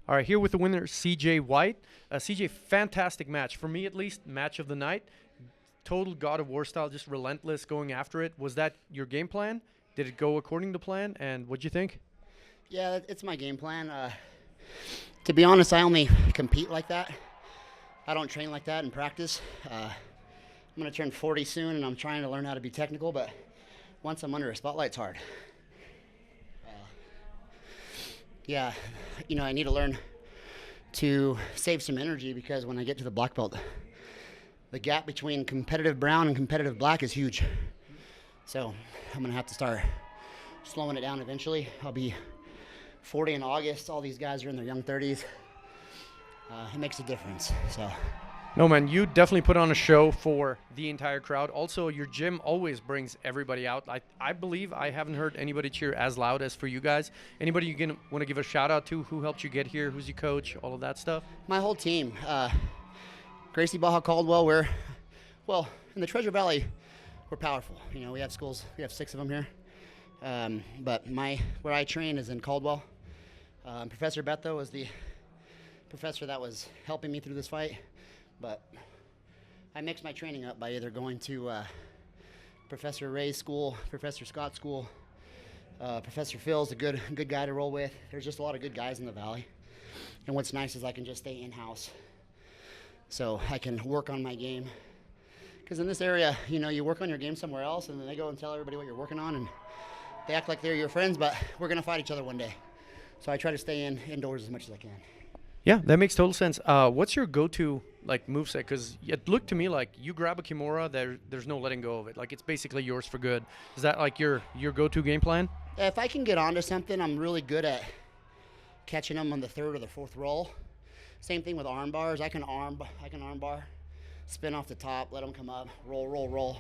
All right, here with the winner, CJ White. CJ, fantastic match. For me, at least, match of the night. Total God of War style, just relentless going after it. Was that your game plan? Did it go according to plan? And what'd you think? Yeah, it's my game plan. To be honest, I only compete like that. I don't train like that in practice. I'm going to turn 40 soon, and I'm trying to learn how to be technical, but once I'm under a spotlight, it's hard. Yeah, I need to learn to save some energy because when I get to the black belt, the gap between competitive brown and competitive black is huge. So I'm going to have to start slowing it down eventually. I'll be 40 in August. All these guys are in their young 30s. It makes a difference. So. No, man, you definitely put on a show for the entire crowd. Also, your gym always brings everybody out. I believe I haven't heard anybody cheer as loud as for you guys. Anybody you want to give a shout out to? Who helped you get here? Who's your coach? All of that stuff? My whole team. Gracie Baja Caldwell, in the Treasure Valley, we're powerful. We have schools. We have 6 of them here. But where I train is in Caldwell. Professor Beto was the professor that was helping me through this fight. But I mix my training up by either going to Professor Ray's school, Professor Scott's school. Professor Phil's a good guy to roll with. There's just a lot of good guys in the valley. And what's nice is I can just stay in-house. So I can work on my game. Because in this area, you work on your game somewhere else, and then they go and tell everybody what you're working on, and they act like they're your friends, but we're going to fight each other one day. So I try to stay indoors as much as I can. Yeah, that makes total sense. What's your go-to moveset? Because it looked to me like you grab a Kimura, there's no letting go of it. Like it's basically yours for good. Is that like your go-to game plan? If I can get onto something, I'm really good at catching them on the 3rd or the 4th roll. Same thing with arm bars. I can arm bar, spin off the top, let them come up, roll,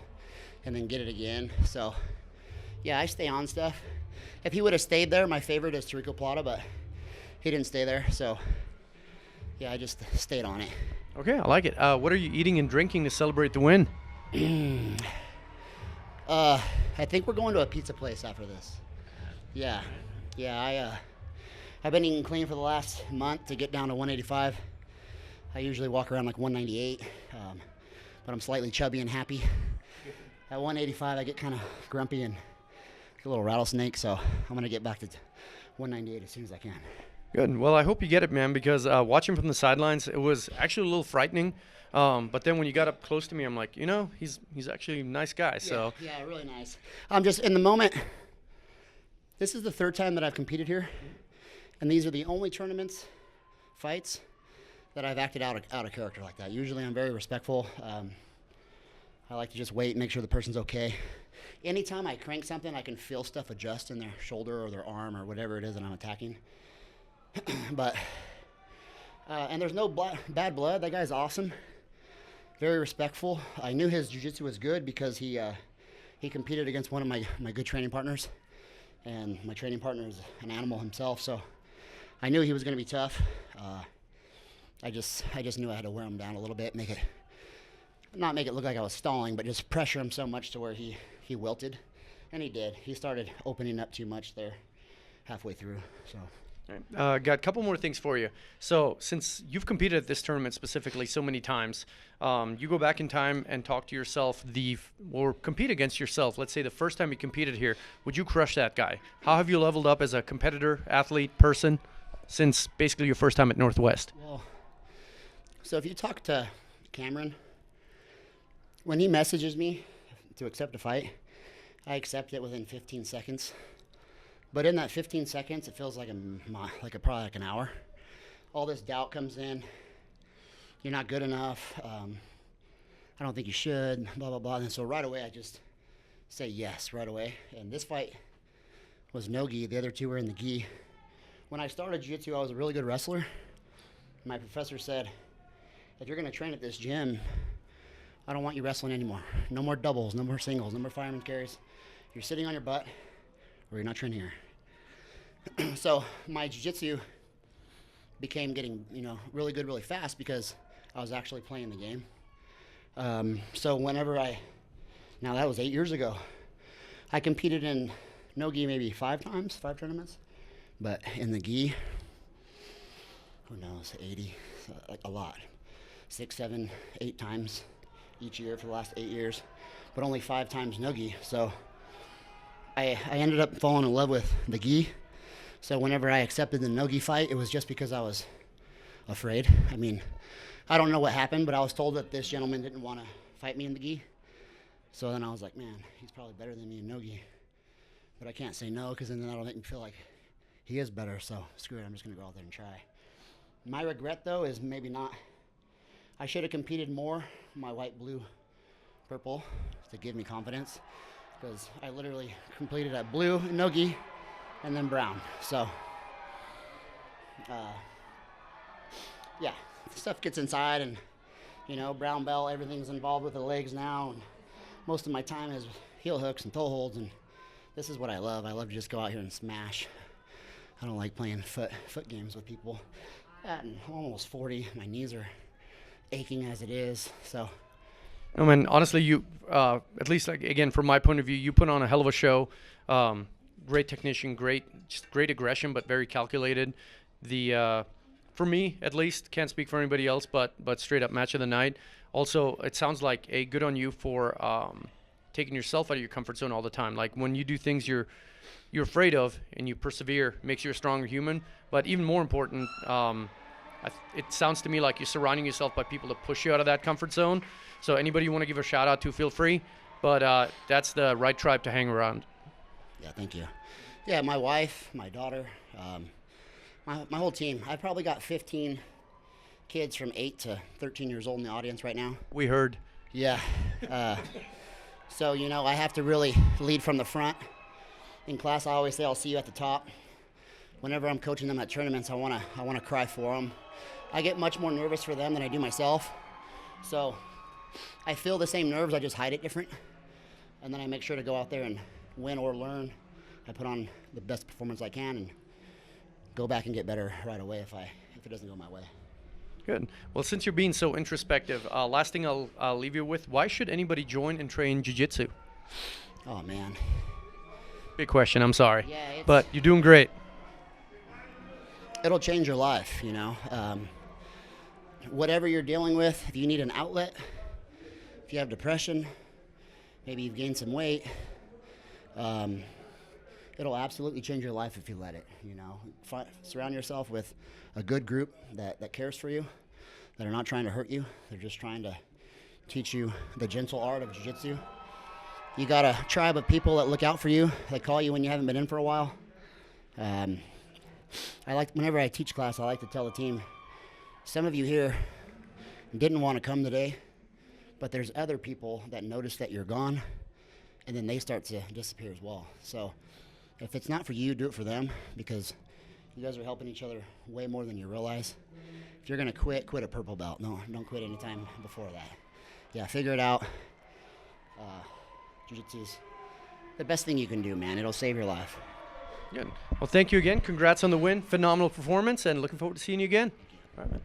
and then get it again. So, yeah, I stay on stuff. If he would have stayed there, my favorite is Tarico Plata, but he didn't stay there, so. Yeah, I just stayed on it. Okay, I like it. What are you eating and drinking to celebrate the win? I think we're going to a pizza place after this. Yeah. I've been eating clean for the last month to get down to 185. I usually walk around like 198, but I'm slightly chubby and happy. At 185, I get kind of grumpy and like a little rattlesnake, so I'm going to get back to 198 as soon as I can. Good. Well, I hope you get it, man, because watching from the sidelines, it was actually a little frightening. But then when you got up close to me, I'm like, he's actually a nice guy. So yeah, really nice. I'm just in the moment. This is the 3rd time that I've competed here, and these are the only fights that I've acted out of character like that. Usually, I'm very respectful. I like to just wait and make sure the person's okay. Anytime I crank something, I can feel stuff adjust in their shoulder or their arm or whatever it is that I'm attacking. But and there's no bad blood. That guy's awesome, very respectful. I knew his jiu-jitsu was good because he competed against one of my good training partners, and my training partner is an animal himself, so I knew he was going to be tough. I just knew I had to wear him down a little bit, not make it look like I was stalling, but just pressure him so much to where he wilted, and he did. He started opening up too much there halfway through, so. Got a couple more things for you. So since you've competed at this tournament specifically so many times, you go back in time and talk to yourself or compete against yourself. Let's say the first time you competed here, would you crush that guy? How have you leveled up as a competitor, athlete, person since basically your first time at Northwest? Well, so if you talk to Cameron, when he messages me to accept a fight, I accept it within 15 seconds. But in that 15 seconds, it feels like probably like an hour. All this doubt comes in. You're not good enough. I don't think you should, blah, blah, blah. And so right away, I just say yes right away. And this fight was no gi. The other 2 were in the gi. When I started jiu-jitsu, I was a really good wrestler. My professor said, if you're going to train at this gym, I don't want you wrestling anymore. No more doubles, no more singles, no more fireman's carries. You're sitting on your butt, or you're not training here. So my jiu-jitsu became getting, really good really fast because I was actually playing the game. So now that was 8 years ago, I competed in no gi maybe 5 tournaments, but in the gi, who knows, 80, like a lot. 6, 7, 8 times each year for the last 8 years, but only 5 times no-gi. So I ended up falling in love with the gi. So whenever I accepted the no-gi fight, it was just because I was afraid. I mean, I don't know what happened, but I was told that this gentleman didn't want to fight me in the gi. So then I was like, man, he's probably better than me in no-gi. But I can't say no, because then that'll make me feel like he is better. So screw it, I'm just going to go out there and try. My regret, though, is maybe not. I should have competed more, my white, blue, purple, to give me confidence. Because I literally completed at blue, no-gi, and then brown. So, yeah, stuff gets inside, and, you know, brown belt, everything's involved with the legs now. And most of my time is heel hooks and toe holds, and this is what I love. I love to just go out here and smash. I don't like playing foot games with people. And I'm almost 40. My knees are aching as it is. So, I mean, honestly, you, at least, like, again, from my point of view, you put on a hell of a show. Great technician, just great aggression, but very calculated. For me, at least, can't speak for anybody else, but straight up match of the night. Also, it sounds like good on you for taking yourself out of your comfort zone all the time. Like, when you do things you're afraid of and you persevere, makes you a stronger human. But even more important, it sounds to me like you're surrounding yourself by people to push you out of that comfort zone. So anybody you want to give a shout out to, feel free. But that's the right tribe to hang around. Yeah, thank you. Yeah, my wife, my daughter, my whole team. I've probably got 15 kids from 8 to 13 years old in the audience right now. We heard. Yeah. So, you know, I have to really lead from the front. In class, I always say I'll see you at the top. Whenever I'm coaching them at tournaments, I want to cry for them. I get much more nervous for them than I do myself. So I feel the same nerves, I just hide it different. And then I make sure to go out there and win or learn. I put on the best performance I can and go back and get better right away if it doesn't go my way. Good. Well, since you're being so introspective, last thing I'll leave you with, why should anybody join and train jiu-jitsu? Oh, man. Big question, I'm sorry. Yeah, but you're doing great. It'll change your life, you know. Whatever you're dealing with, if you need an outlet, if you have depression, maybe you've gained some weight, it'll absolutely change your life if you let it, you know. Surround yourself with a good group that cares for you, that are not trying to hurt you. They're just trying to teach you the gentle art of jiu-jitsu. You got a tribe of people that look out for you. They call you when you haven't been in for a while. Whenever I teach class, I like to tell the team, some of you here didn't want to come today, but there's other people that notice that you're gone, and then they start to disappear as well. So if it's not for you, do it for them, because you guys are helping each other way more than you realize. If you're going to quit a purple belt. No, don't quit any time before that. Yeah, figure it out. Jiu-jitsu's the best thing you can do, man. It'll save your life. Good. Well, thank you again. Congrats on the win. Phenomenal performance, and looking forward to seeing you again. All right, man.